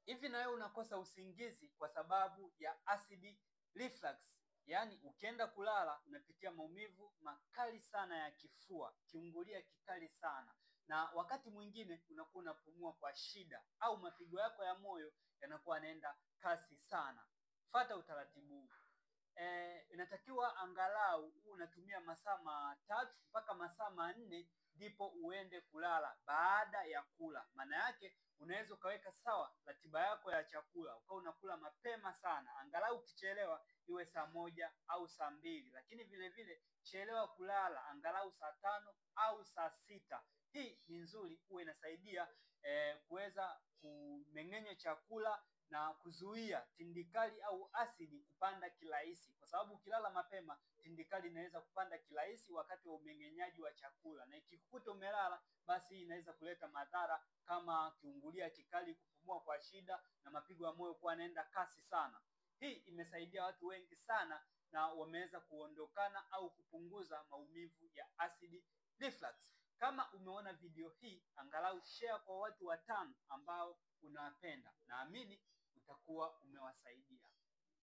Hivi na wewe unakosa usingizi kwa sababu ya acid reflux? Yaani ukienda kulala unapitia maumivu makali sana ya kifua, kiungulia kikali sana, na wakati mwingine unakuwa unapumua kwa shida au mapigo yako ya moyo yanakuwa yanaenda kasi sana. Fata utaratibu huu. Inatakiwa angalau unatumia masaa 3 mpaka masaa 4 ndipo uende kulala baada ya kula. Maana yake unaweza ukaweka sawa ratiba yako ya chakula, ukawa unakula mapema sana, angalau ukichelewa iwe saa 1 au saa 2, lakini vile vile chelewa kulala angalau saa 5 au saa 6. Hii ni nzuri, huwa inasaidia kuweza kumeng'enya chakula na kuzuia tindikali au asidi kupanda kirahisi, kwa sababu ukilala mapema tindikali inaweza kupanda kirahisi wakati wa umeng'enyaji wa chakula, na ikikukuta umelala, basi hii inaweza kuleta madhara kama kiungulia kikali, kupumua kwa shida, na mapigo ya moyo kuwa yanaenda kasi sana. Hii imesaidia watu wengi sana na wameweza kuondokana au kupunguza maumivu ya acid reflux. Kama umeona video hii, angalau share kwa watu 5 ambao unawapenda. Naamini utakuwa umewasaidia.